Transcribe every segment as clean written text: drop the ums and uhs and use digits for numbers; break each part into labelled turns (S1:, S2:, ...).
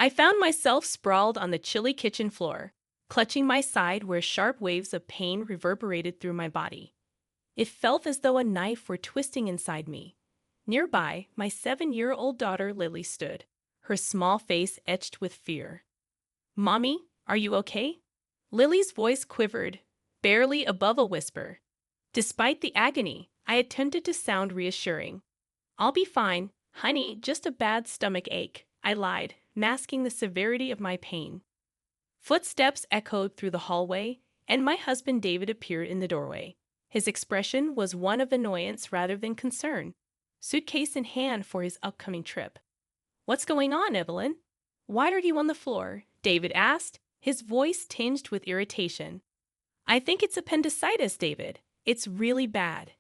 S1: I found myself sprawled on the chilly kitchen floor, clutching my side where sharp waves of pain reverberated through my body. It felt as though a knife were twisting inside me. Nearby, my 7-year-old daughter Lily stood, her small face etched with fear. "Mommy, are you okay?" Lily's voice quivered, barely above a whisper. Despite the agony, I attempted to sound reassuring. "I'll be fine, honey, just a bad stomach ache," I lied, masking the severity of my pain. Footsteps echoed through the hallway, and my husband David appeared in the doorway. His expression was one of annoyance rather than concern, suitcase in hand for his upcoming trip. "What's going on, Evelyn? Why are you on the floor?" David asked, his voice tinged with irritation. "I think it's appendicitis, David. It's really bad.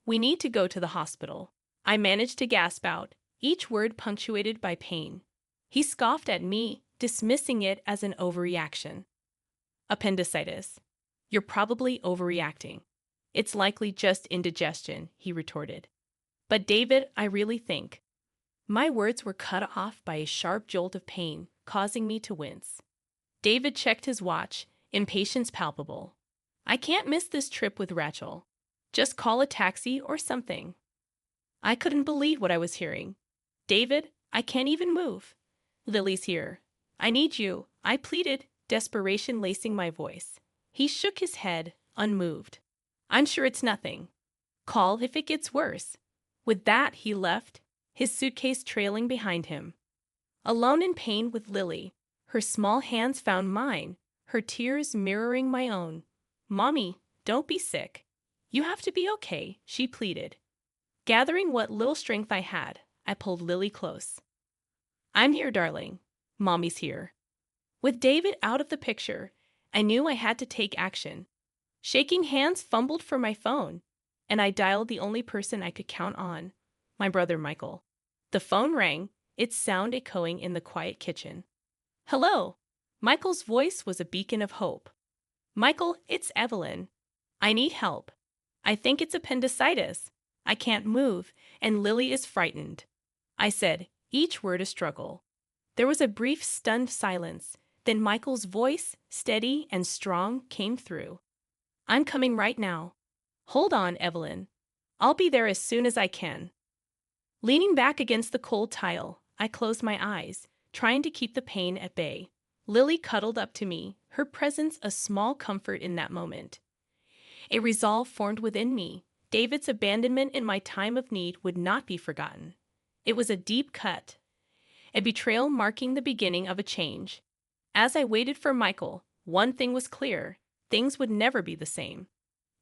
S1: We need to go to the hospital." I managed to gasp out, each word punctuated by pain. He scoffed at me, dismissing it as an overreaction. "Appendicitis. You're probably overreacting. It's likely just indigestion," he retorted. "But David, I really think—" My words were cut off by a sharp jolt of pain, causing me to wince. David checked his watch, impatience palpable. "I can't miss this trip with Rachel. Just call a taxi or something." I couldn't believe what I was hearing. "David, I can't even move. Lily's here. I need you," I pleaded, desperation lacing my voice. He shook his head, unmoved. "I'm sure it's nothing. Call if it gets worse." With that, he left, his suitcase trailing behind him. Alone in pain with Lily, her small hands found mine, her tears mirroring my own. "Mommy, don't be sick. You have to be okay," she pleaded. Gathering what little strength I had, I pulled Lily close. "I'm here, darling. Mommy's here." With David out of the picture, I knew I had to take action. Shaking hands fumbled for my phone, and I dialed the only person I could count on, my brother Michael. The phone rang, its sound echoing in the quiet kitchen. "Hello." Michael's voice was a beacon of hope. "Michael, it's Evelyn. I need help. I think it's appendicitis. I can't move, and Lily is frightened," I said, each word a struggle. There was a brief, stunned silence, then Michael's voice, steady and strong, came through. "I'm coming right now. Hold on, Evelyn. I'll be there as soon as I can." Leaning back against the cold tile, I closed my eyes, trying to keep the pain at bay. Lily cuddled up to me, her presence a small comfort in that moment. A resolve formed within me. David's abandonment in my time of need would not be forgotten. It was a deep cut, a betrayal marking the beginning of a change. As I waited for Michael, one thing was clear: things would never be the same.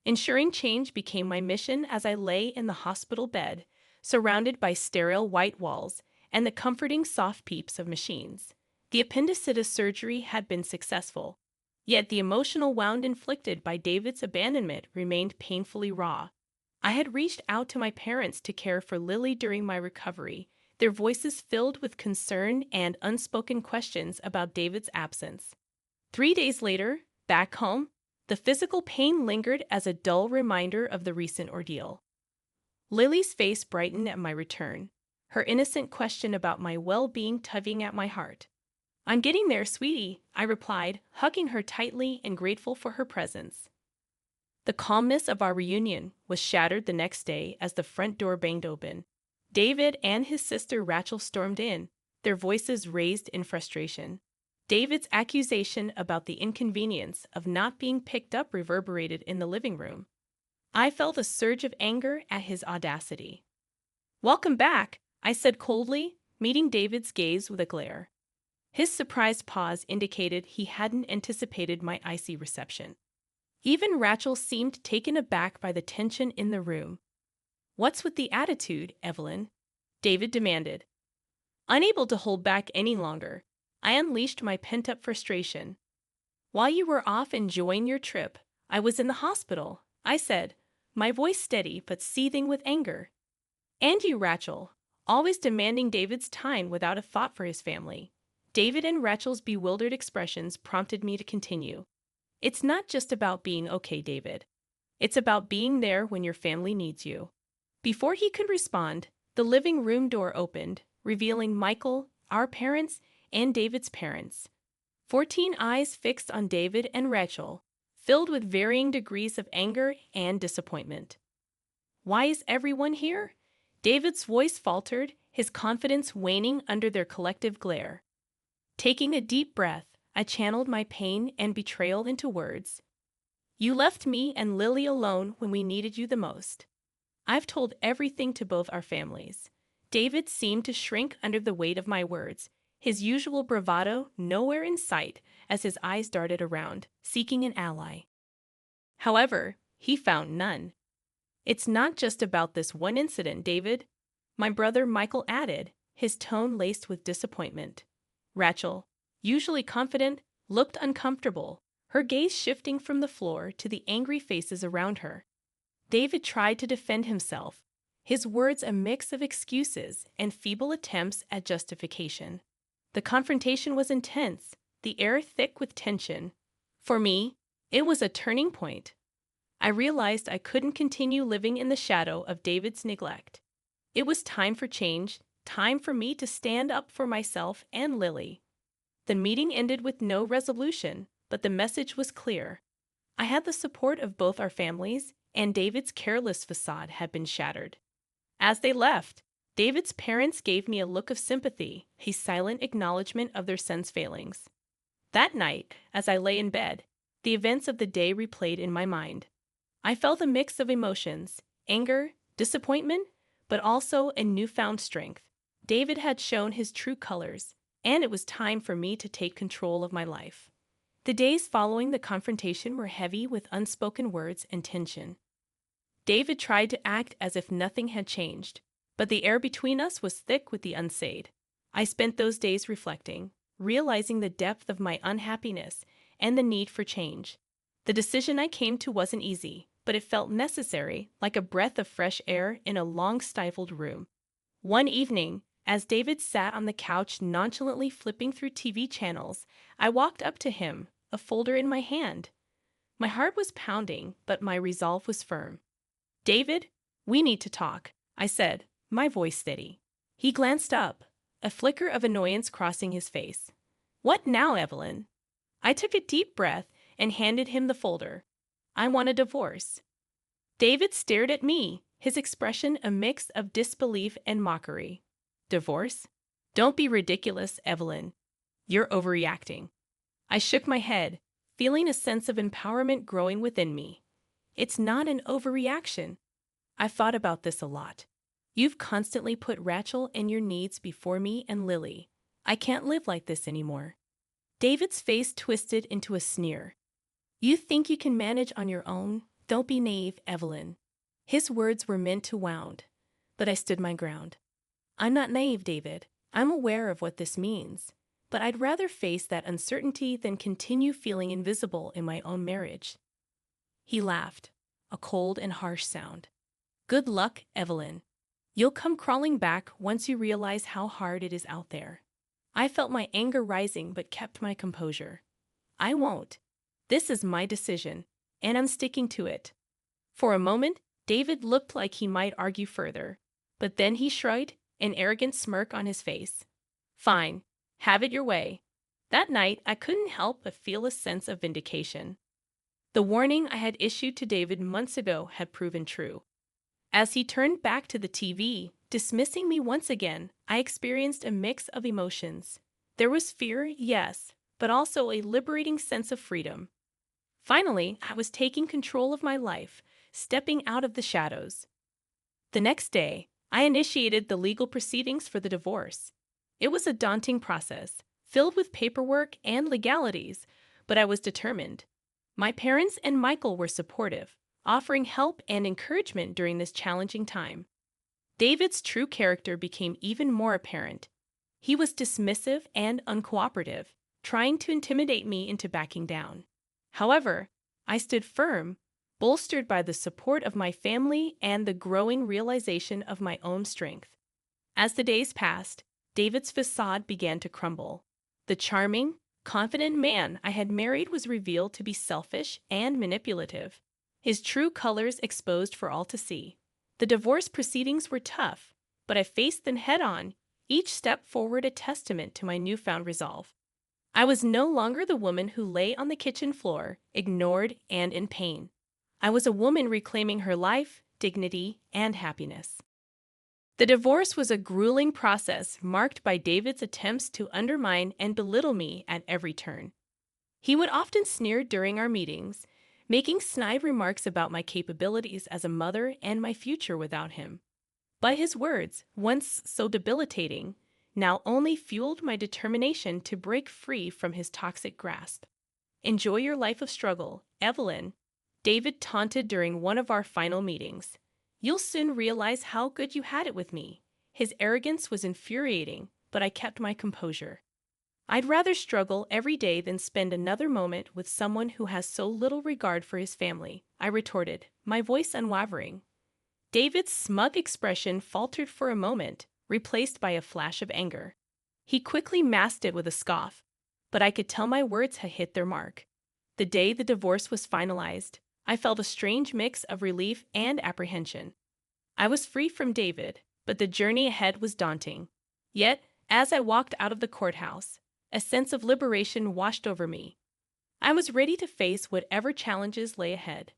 S1: Ensuring change became my mission as I lay in the hospital bed, surrounded by sterile white walls and the comforting soft peeps of machines. The appendicitis surgery had been successful, yet the emotional wound inflicted by David's abandonment remained painfully raw. I had reached out to my parents to care for Lily during my recovery, their voices filled with concern and unspoken questions about David's absence. 3 days later, back home, the physical pain lingered as a dull reminder of the recent ordeal. Lily's face brightened at my return, her innocent question about my well-being tugging at my heart. "I'm getting there, sweetie," I replied, hugging her tightly and grateful for her presence. The calmness of our reunion was shattered the next day as the front door banged open. David and his sister Rachel stormed in, their voices raised in frustration. David's accusation about the inconvenience of not being picked up reverberated in the living room. I felt a surge of anger at his audacity. "Welcome back," I said coldly, meeting David's gaze with a glare. His surprised pause indicated he hadn't anticipated my icy reception. Even Rachel seemed taken aback by the tension in the room. "What's with the attitude, Evelyn?" David demanded. Unable to hold back any longer, I unleashed my pent-up frustration. "While you were off enjoying your trip, I was in the hospital," I said, my voice steady but seething with anger. "And you, Rachel, always demanding David's time without a thought for his family." David and Rachel's bewildered expressions prompted me to continue. "It's not just about being okay, David. It's about being there when your family needs you." Before he could respond, the living room door opened, revealing Michael, our parents, and David's parents. 14 eyes fixed on David and Rachel, filled with varying degrees of anger and disappointment. "Why is everyone here?" David's voice faltered, his confidence waning under their collective glare. Taking a deep breath, I channeled my pain and betrayal into words. "You left me and Lily alone when we needed you the most. I've told everything to both our families." David seemed to shrink under the weight of my words, his usual bravado nowhere in sight as his eyes darted around, seeking an ally. However, he found none. "It's not just about this one incident, David," my brother Michael added, his tone laced with disappointment. Rachel, usually confident, looked uncomfortable, her gaze shifting from the floor to the angry faces around her. David tried to defend himself, his words a mix of excuses and feeble attempts at justification. The confrontation was intense, the air thick with tension. For me, it was a turning point. I realized I couldn't continue living in the shadow of David's neglect. It was time for change, time for me to stand up for myself and Lily. The meeting ended with no resolution, but the message was clear. I had the support of both our families, and David's careless facade had been shattered. As they left, David's parents gave me a look of sympathy, a silent acknowledgement of their son's failings. That night, as I lay in bed, the events of the day replayed in my mind. I felt a mix of emotions, anger, disappointment, but also a newfound strength. David had shown his true colors, and it was time for me to take control of my life. The days following the confrontation were heavy with unspoken words and tension. David tried to act as if nothing had changed, but the air between us was thick with the unsaid. I spent those days reflecting, realizing the depth of my unhappiness and the need for change. The decision I came to wasn't easy, but it felt necessary, like a breath of fresh air in a long-stifled room. One evening, as David sat on the couch nonchalantly flipping through TV channels, I walked up to him, a folder in my hand. My heart was pounding, but my resolve was firm. "David, we need to talk," I said, my voice steady. He glanced up, a flicker of annoyance crossing his face. "What now, Evelyn?" I took a deep breath and handed him the folder. "I want a divorce." David stared at me, his expression a mix of disbelief and mockery. "Divorce? Don't be ridiculous, Evelyn. You're overreacting." I shook my head, feeling a sense of empowerment growing within me. "It's not an overreaction. I've thought about this a lot. You've constantly put Rachel and your needs before me and Lily. I can't live like this anymore." David's face twisted into a sneer. "You think you can manage on your own? Don't be naive, Evelyn." His words were meant to wound, but I stood my ground. "I'm not naive, David. I'm aware of what this means, but I'd rather face that uncertainty than continue feeling invisible in my own marriage." He laughed, a cold and harsh sound. "Good luck, Evelyn. You'll come crawling back once you realize how hard it is out there." I felt my anger rising but kept my composure. "I won't. This is my decision, and I'm sticking to it." For a moment, David looked like he might argue further, but then he shrugged, an arrogant smirk on his face. "Fine. Have it your way." That night, I couldn't help but feel a sense of vindication. The warning I had issued to David months ago had proven true. As he turned back to the TV, dismissing me once again, I experienced a mix of emotions. There was fear, yes, but also a liberating sense of freedom. Finally, I was taking control of my life, stepping out of the shadows. The next day, I initiated the legal proceedings for the divorce. It was a daunting process, filled with paperwork and legalities, but I was determined. My parents and Michael were supportive, offering help and encouragement during this challenging time. David's true character became even more apparent. He was dismissive and uncooperative, trying to intimidate me into backing down. However, I stood firm, bolstered by the support of my family and the growing realization of my own strength. As the days passed, David's facade began to crumble. The charming, confident man I had married was revealed to be selfish and manipulative, his true colors exposed for all to see. The divorce proceedings were tough, but I faced them head-on, each step forward a testament to my newfound resolve. I was no longer the woman who lay on the kitchen floor, ignored and in pain. I was a woman reclaiming her life, dignity, and happiness. The divorce was a grueling process marked by David's attempts to undermine and belittle me at every turn. He would often sneer during our meetings, making snide remarks about my capabilities as a mother and my future without him. But his words, once so debilitating, now only fueled my determination to break free from his toxic grasp. "Enjoy your life of struggle, Evelyn," David taunted during one of our final meetings. "You'll soon realize how good you had it with me." His arrogance was infuriating, but I kept my composure. "I'd rather struggle every day than spend another moment with someone who has so little regard for his family," I retorted, my voice unwavering. David's smug expression faltered for a moment, replaced by a flash of anger. He quickly masked it with a scoff, but I could tell my words had hit their mark. The day the divorce was finalized, I felt a strange mix of relief and apprehension. I was free from David, but the journey ahead was daunting. Yet, as I walked out of the courthouse, a sense of liberation washed over me. I was ready to face whatever challenges lay ahead.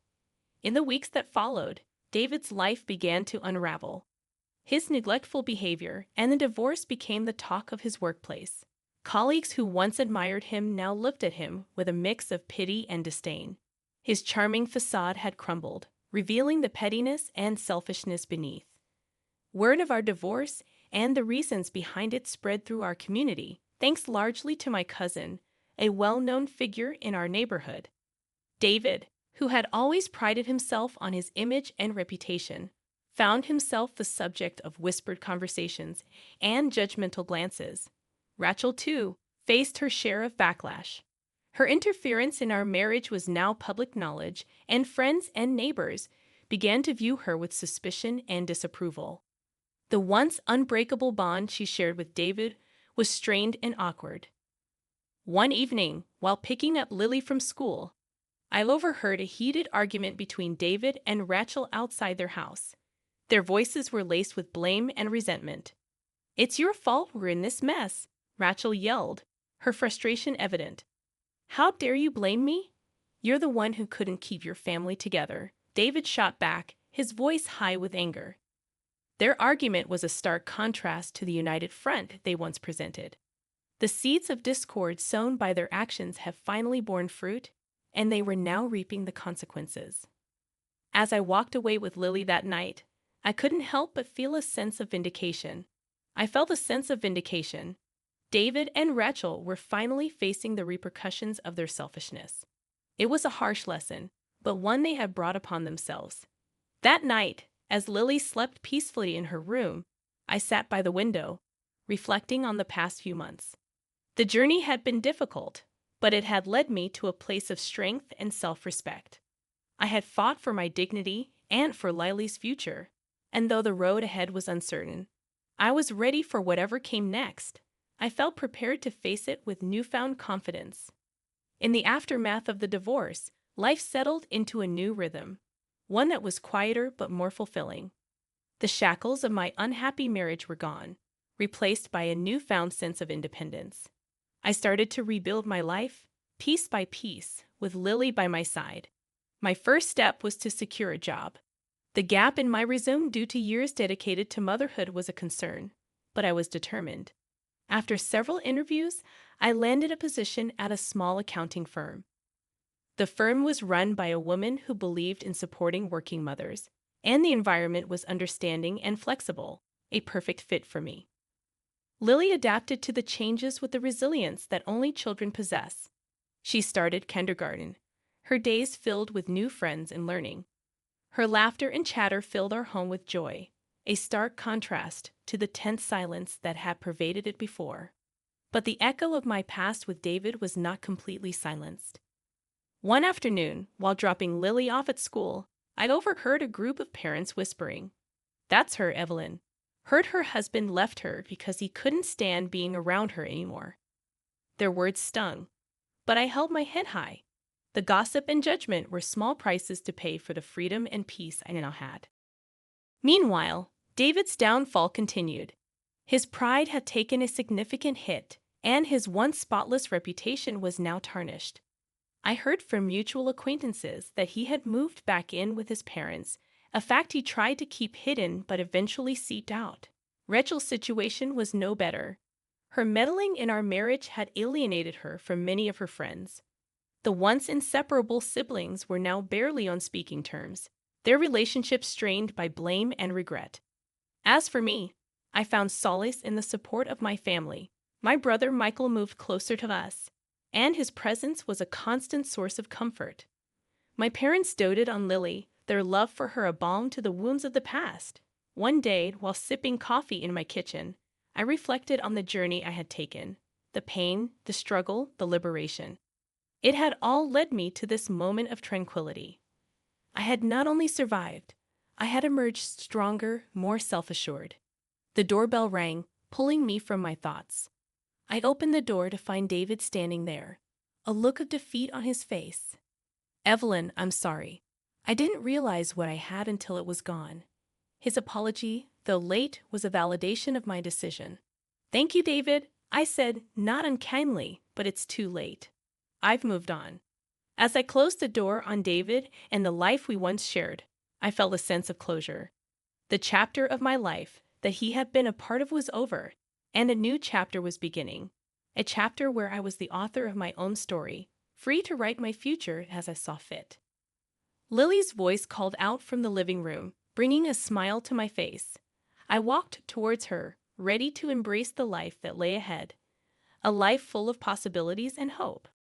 S1: In the weeks that followed, David's life began to unravel. His neglectful behavior and the divorce became the talk of his workplace. Colleagues who once admired him now looked at him with a mix of pity and disdain. His charming facade had crumbled, revealing the pettiness and selfishness beneath. Word of our divorce and the reasons behind it spread through our community, thanks largely to my cousin, a well-known figure in our neighborhood. David, who had always prided himself on his image and reputation, found himself the subject of whispered conversations and judgmental glances. Rachel, too, faced her share of backlash. Her interference in our marriage was now public knowledge, and friends and neighbors began to view her with suspicion and disapproval. The once unbreakable bond she shared with David was strained and awkward. One evening, while picking up Lily from school, I overheard a heated argument between David and Rachel outside their house. Their voices were laced with blame and resentment. "It's your fault we're in this mess," Rachel yelled, her frustration evident. "How dare you blame me? You're the one who couldn't keep your family together," David shot back, his voice high with anger. Their argument was a stark contrast to the united front they once presented. The seeds of discord sown by their actions have finally borne fruit, and they were now reaping the consequences. As I walked away with Lily that night, I couldn't help but feel a sense of vindication. I felt a sense of vindication. David and Rachel were finally facing the repercussions of their selfishness. It was a harsh lesson, but one they had brought upon themselves. That night, as Lily slept peacefully in her room, I sat by the window, reflecting on the past few months. The journey had been difficult, but it had led me to a place of strength and self-respect. I had fought for my dignity and for Lily's future, and though the road ahead was uncertain, I was ready for whatever came next. I felt prepared to face it with newfound confidence. In the aftermath of the divorce, life settled into a new rhythm, one that was quieter but more fulfilling. The shackles of my unhappy marriage were gone, replaced by a newfound sense of independence. I started to rebuild my life, piece by piece, with Lily by my side. My first step was to secure a job. The gap in my resume due to years dedicated to motherhood was a concern, but I was determined. After several interviews, I landed a position at a small accounting firm. The firm was run by a woman who believed in supporting working mothers, and the environment was understanding and flexible, a perfect fit for me. Lily adapted to the changes with the resilience that only children possess. She started kindergarten, her days filled with new friends and learning. Her laughter and chatter filled our home with joy, a stark contrast to the tense silence that had pervaded it before. But the echo of my past with David was not completely silenced. One afternoon, while dropping Lily off at school, I overheard a group of parents whispering, "That's her, Evelyn. Heard her husband left her because he couldn't stand being around her anymore." Their words stung, but I held my head high. The gossip and judgment were small prices to pay for the freedom and peace I now had. Meanwhile, David's downfall continued. His pride had taken a significant hit, and his once spotless reputation was now tarnished. I heard from mutual acquaintances that he had moved back in with his parents, a fact he tried to keep hidden but eventually seeped out. Rachel's situation was no better. Her meddling in our marriage had alienated her from many of her friends. The once inseparable siblings were now barely on speaking terms, their relationship strained by blame and regret. As for me, I found solace in the support of my family. My brother Michael moved closer to us, and his presence was a constant source of comfort. My parents doted on Lily, their love for her a balm to the wounds of the past. One day, while sipping coffee in my kitchen, I reflected on the journey I had taken, the pain, the struggle, the liberation. It had all led me to this moment of tranquility. I had not only survived, I had emerged stronger, more self-assured. The doorbell rang, pulling me from my thoughts. I opened the door to find David standing there, a look of defeat on his face. "Evelyn, I'm sorry. I didn't realize what I had until it was gone." His apology, though late, was a validation of my decision. "Thank you, David," I said, not unkindly, but it's too late. I've moved on. As I closed the door on David and the life we once shared, I felt a sense of closure. The chapter of my life that he had been a part of was over, and a new chapter was beginning. A chapter where I was the author of my own story, free to write my future as I saw fit. Lily's voice called out from the living room, bringing a smile to my face. I walked towards her, ready to embrace the life that lay ahead, a life full of possibilities and hope.